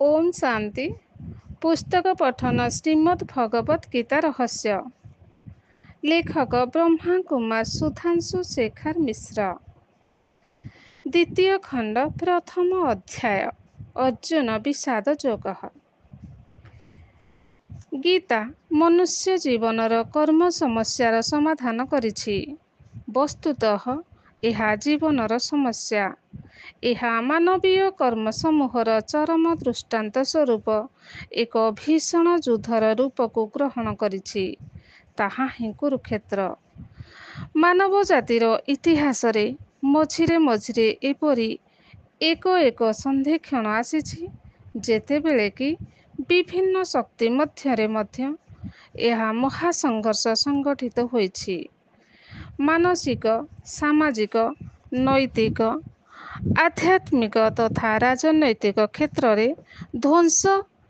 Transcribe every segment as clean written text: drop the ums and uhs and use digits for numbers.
ओम शांति। पुस्तक पठन श्रीमद् भगवत गीता रहस्य। लेखक ब्रह्मा कुमार सुधांशु शेखर मिश्र। द्वितीय खंड प्रथम अध्याय अर्जुन विषाद योग। गीता मनुष्य जीवनर कर्म समस्यार समाधान करिछि। वस्तुतः यह जीवनर समस्या। यह मानवीय कर्म समूहर चरम दृष्टांत स्वरूप एक भीषण युद्धर रूप को ग्रहण करिछि। ताहा ही कुरुक्षेत्र। मानव जातिर इतिहास रे मझिरे मझिरे एपरी एक संधिक्षण आसीछि जेतेबेले कि विभिन्न शक्ति मध्यरे मध्य यह महासंघर्ष संगठित होइछि। मानसिक, सामाजिक, नैतिक, आध्यात्मिक तथा राजनैतिक क्षेत्र रे ध्वंस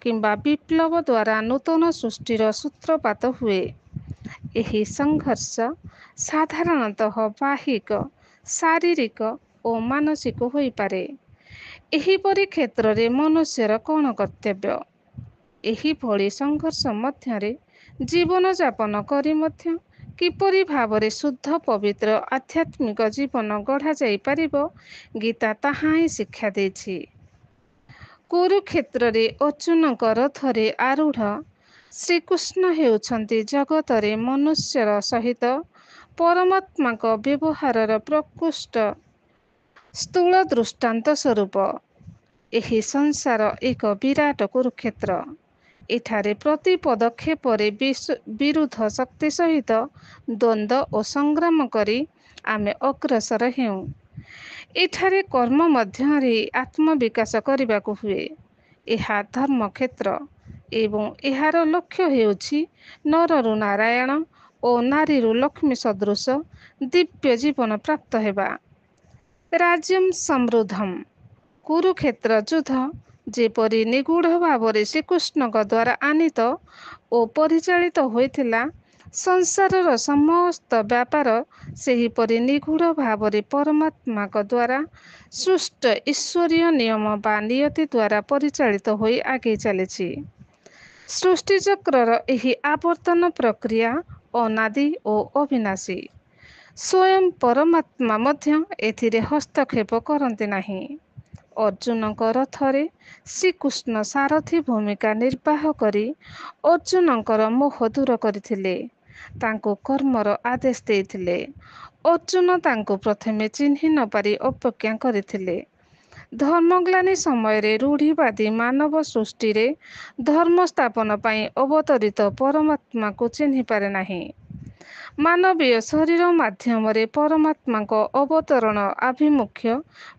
किंबा विप्लव द्वारा नूतन सृष्टिर सूत्रपात हुए। एही संघर्ष साधारणतः बाहिक, शारीरिक और मानसिक होई पारे। एहीपरि क्षेत्र रे मनुष्यर कौन कर्तव्य? एही भली संघर्ष मध्यरे जीवन यापन करी मध्य किपरि भावरे शुद्ध पवित्र आध्यात्मिक जीवन गढ़ा जाई पारिबो, गीता ताहा ही शिक्षा देछि। कुरुक्षेत्र रे अर्जुनक रथरे आरूढ़ श्रीकृष्ण हेउछन्ति जगतरे मनुष्यर सहित परमात्माक व्यवहारर प्रकृष्ट स्थूल दृष्टांत स्वरूप। एही संसार एक विराट कुरुक्षेत्र। एठारे प्रति पदक्षेपरे विरुद्ध शक्ति सहित द्वंद्व और संग्राम करी आमे अग्रसर हेउ। एठारे कर्म मध्यरे आत्मविकास करिबाकु हुए। एहा धर्म क्षेत्र एवं एहार लक्ष्य हेउछि नररु नारायण और नारीरु लक्ष्मी सदृश दिव्य जीवन प्राप्त हेबा। राज्यम समृद्धम। कुरुक्षेत्र युद्ध जेपरि निगूढ़ भावरे श्रीकृष्णक द्वारा आनीत और परिचालित होइथिला, संसारर समस्त व्यापार सेहीपरि निगूढ़ भावरे परमात्माक द्वारा सृष्ट ईश्वरीय नियम बा नियति द्वारा परिचालित होई आगे चलिछि। सृष्टि चक्रर एही आवर्तन प्रक्रिया अनादि और अविनाशी। स्वयं परमात्मा मध्य एथिरे हस्तक्षेप करन्ति नाही। अर्जुनक रथरे श्रीकृष्ण सारथी भूमिका निर्वाह करी अर्जुनकर मोह दूर करथिले, तांको कर्मर आदेश देथिले। अर्जुन तांको प्रथमे चिन्हि न पारी अपज्ञा करथिले। धर्मग्लानी समय रूढ़िवादी मानव सृष्टि रे धर्म स्थापन पाई अवतरित परमात्मा को चिन्हि पारे नाही। मानवीय शरीर माध्यम रे परमात्मा को अवतरण आभिमुख्य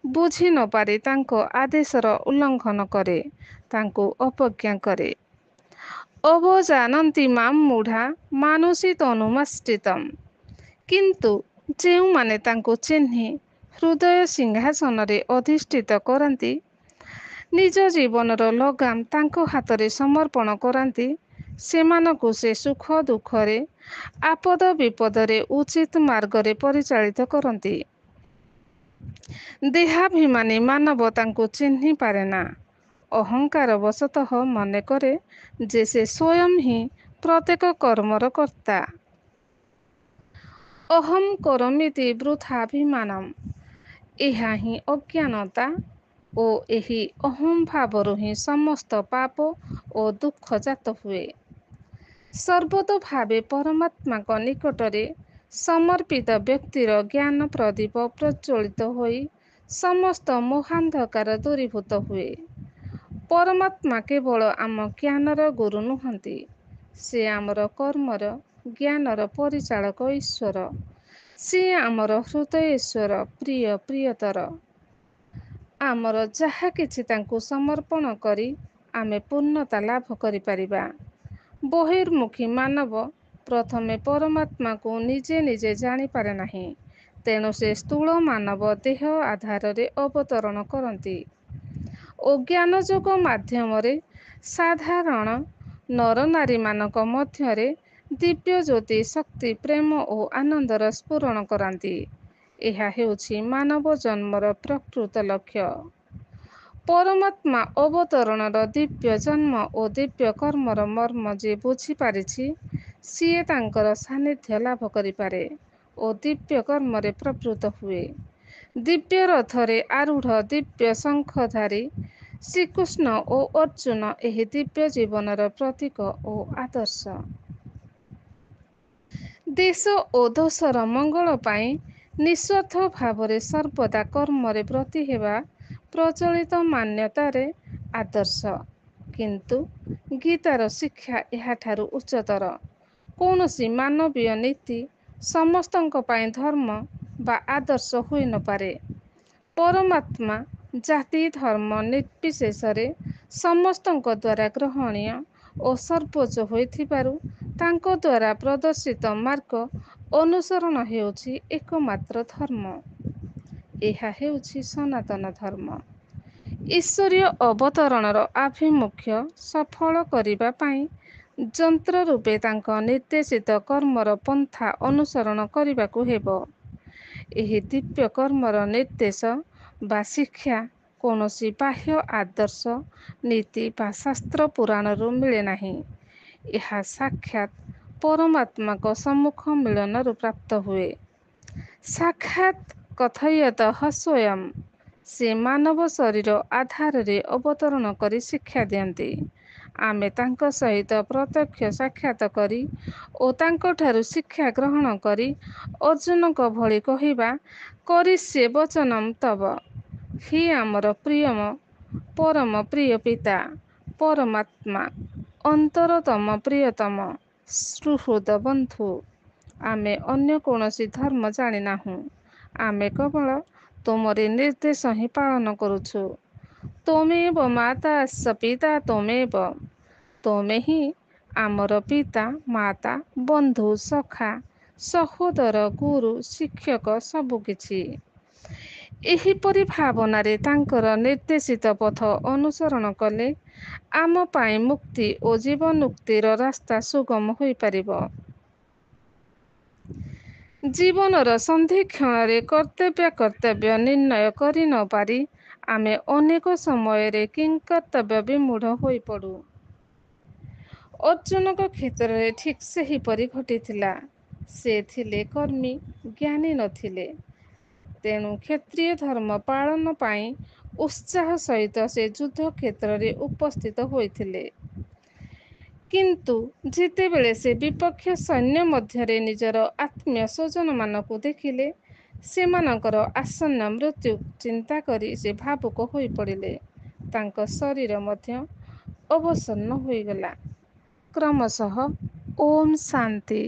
बुझी न पारी तांको आदेशर उल्लंघन करे, तांको अपज्ञा करे। अवजानन्ति मां मूढ़ा मानुषी तनुमाश्रितम्। किंतु जेउ माने तांको चिन्हि हृदय सिंहासन रे अधिष्ठित करन्ति, निज जीवनर लगाम तांको हातरे समर्पण करन्ति, सेमानकु से सुख दुखरे आपद विपदरे उचित मार्गरे परिचालित करन्ति। देहाभिमानी मानव तांको चिन्हि पारेना। अहंकार वशतः मने करे जे से स्वयं ही प्रत्येक कर्मर कर्ता। अहम करमिति वृथाभिमानम। एहा ही अज्ञानता और एही अहम भावरु ही समस्त पाप और दुख जात हुए। सर्वतो भावे परमात्मा को निकटरे समर्पित व्यक्तिर ज्ञान प्रदीप प्रज्वलित होई समस्त मोहांधकार दूरीभूत हुए। परमात्मा केवल आम ज्ञानर गुरु नुहंती, से आमर कर्मर ज्ञानर परिचालक ईश्वर। से आमर हृदयेश्वर प्रिय प्रियतर। आमर जहा किछि तांको समर्पण करी आमे पूर्णता लाभ करि परिबा। बहिर्मुखी मानव प्रथमे परमात्मा को निजे निजे जानी पारे नाही, तेणु से स्थूल मानव देह आधार रे अवतरण करती। अज्ञान जोग माध्यम रे साधारण नर नारी मानक मध्यरे दिव्य ज्योति शक्ति प्रेम और आनंदर स्फुरण करांती। एहा हेउछि मानव जन्मर प्रकृत लक्ष्य। ପରମାତ୍ମା ଅବତରଣର ଦିବ୍ୟ ଜନ୍ମ ଓ ଦିବ୍ୟ କର୍ମର ମର୍ମ ଯିଏ ବୁଝିପାରିଛି, ସିଏ ତାଙ୍କର ସାନ୍ନିଧ୍ୟ ଲାଭ କରିପାରେ ଓ ଦିବ୍ୟ କର୍ମରେ ପ୍ରବୃତ୍ତ ହୁଏ। ଦିବ୍ୟ ରଥରେ ଆରୂଢ଼ ଦିବ୍ୟ ଶଙ୍ଖଧାରୀ ଶ୍ରୀକୃଷ୍ଣ ଓ ଅର୍ଜୁନ ଏହି ଦିବ୍ୟ ଜୀବନର ପ୍ରତୀକ ଓ ଆଦର୍ଶ। ଦେଶ ଓ ଦୋଷର ମଙ୍ଗଳ ପାଇଁ ନିଃସ୍ୱାର୍ଥ ଭାବରେ ସର୍ବଦା କର୍ମରେ ବ୍ରତୀ ହେବା ପ୍ରଚଳିତ ମାନ୍ୟତାରେ ଆଦର୍ଶ। କିନ୍ତୁ ଗୀତାର ଶିକ୍ଷା ଏହାଠାରୁ ଉଚ୍ଚତର। କୌଣସି ମାନବୀୟ ନୀତି ସମସ୍ତଙ୍କ ପାଇଁ ଧର୍ମ ବା ଆଦର୍ଶ ହୋଇନପାରେ। ପରମାତ୍ମା ଜାତି ଧର୍ମ ନିର୍ବିଶେଷରେ ସମସ୍ତଙ୍କ ଦ୍ୱାରା ଗ୍ରହଣୀୟ ଓ ସର୍ବୋଚ୍ଚ ହୋଇଥିବାରୁ ତାଙ୍କ ଦ୍ୱାରା ପ୍ରଦର୍ଶିତ ମାର୍ଗ ଅନୁସରଣ ହେଉଛି ଏକମାତ୍ର ଧର୍ମ। ଏହା ହେଉଛି ସନାତନ ଧର୍ମ। ଈଶ୍ୱରୀୟ ଅବତରଣର ଆଭିମୁଖ୍ୟ ସଫଳ କରିବା ପାଇଁ ଯନ୍ତ୍ର ରୂପେ ତାଙ୍କ ନିର୍ଦ୍ଦେଶିତ କର୍ମର ପନ୍ଥା ଅନୁସରଣ କରିବାକୁ ହେବ। ଏହି ଦିବ୍ୟ କର୍ମର ନିର୍ଦ୍ଦେଶ ବା ଶିକ୍ଷା କୌଣସି ବାହ୍ୟ ଆଦର୍ଶ, ନୀତି ବା ଶାସ୍ତ୍ର ପୁରାଣରୁ ମିଳେ ନାହିଁ। ଏହା ସାକ୍ଷାତ୍ ପରମାତ୍ମାଙ୍କ ସମ୍ମୁଖ ମିଳନରୁ ପ୍ରାପ୍ତ ହୁଏ। ସାକ୍ଷାତ୍ କଥୟତଃ ସ୍ୱୟଂ। ସେ ମାନବ ଶରୀର ଆଧାରରେ ଅବତରଣ କରି ଶିକ୍ଷା ଦିଅନ୍ତି। ଆମେ ତାଙ୍କ ସହିତ ପ୍ରତ୍ୟକ୍ଷ ସାକ୍ଷାତ କରି ଓ ତାଙ୍କଠାରୁ ଶିକ୍ଷା ଗ୍ରହଣ କରି ଅର୍ଜୁନଙ୍କ ଭଳି କହିବା, କରିଷ୍ୟେ ବଚନଂ ତବ। ହି ଆମର ପ୍ରିୟମ ପରମ ପ୍ରିୟ ପିତା ପରମାତ୍ମା, ଅନ୍ତରତମ ପ୍ରିୟତମ ସୁହୃଦ ବନ୍ଧୁ। ଆମେ ଅନ୍ୟ କୌଣସି ଧର୍ମ ଜାଣିନାହୁଁ। ଆମେ କେବଳ ତୁମରି ନିର୍ଦ୍ଦେଶ ହିଁ ପାଳନ କରୁଛୁ। ତ୍ୱମେବ ମାତାଶ୍ଚ ପିତା ତ୍ୱମେବ। ତୁମେ ହିଁ ଆମର ପିତା, ମାତା, ବନ୍ଧୁ, ସଖା, ସହୋଦର, ଗୁରୁ, ଶିକ୍ଷକ ସବୁକିଛି। ଏହିପରି ଭାବନାରେ ତାଙ୍କର ନିର୍ଦ୍ଦେଶିତ ପଥ ଅନୁସରଣ କଲେ ଆମ ପାଇଁ ମୁକ୍ତି ଓ ଜୀବନ୍ମୁକ୍ତିର ରାସ୍ତା ସୁଗମ ହୋଇପାରିବ। ଜୀବନର ସନ୍ଧିକ୍ଷଣରେ କର୍ତ୍ତବ୍ୟାକର୍ତ୍ତବ୍ୟ ନିର୍ଣ୍ଣୟ କରି ନ ପାରି ଆମେ ଅନେକ ସମୟରେ କିଂକର୍ତ୍ତବ୍ୟ ବିମୂଢ଼ ହୋଇପଡ଼ୁ। ଅର୍ଜୁନଙ୍କ କ୍ଷେତ୍ରରେ ଠିକ୍ ସେହିପରି ଘଟିଥିଲା। ସେ ଥିଲେ କର୍ମୀ, ଜ୍ଞାନୀ ନଥିଲେ। ତେଣୁ କ୍ଷତ୍ରିୟ ଧର୍ମ ପାଳନ ପାଇଁ ଉତ୍ସାହ ସହିତ ସେ ଯୁଦ୍ଧକ୍ଷେତ୍ରରେ ଉପସ୍ଥିତ ହୋଇଥିଲେ। କିନ୍ତୁ ଯେତେବେଳେ ସେ ବିପକ୍ଷ ସୈନ୍ୟ ମଧ୍ୟରେ ନିଜର ଆତ୍ମୀୟ ସ୍ୱଜନମାନଙ୍କୁ ଦେଖିଲେ, ସେମାନଙ୍କର ଆସନ୍ନ ମୃତ୍ୟୁ ଚିନ୍ତା କରି ସେ ଭାବୁକ ହୋଇପଡ଼ିଲେ। ତାଙ୍କ ଶରୀର ମଧ୍ୟ ଅବସନ୍ନ ହୋଇଗଲା। କ୍ରମଶଃ ଓମ୍ ଶାନ୍ତି।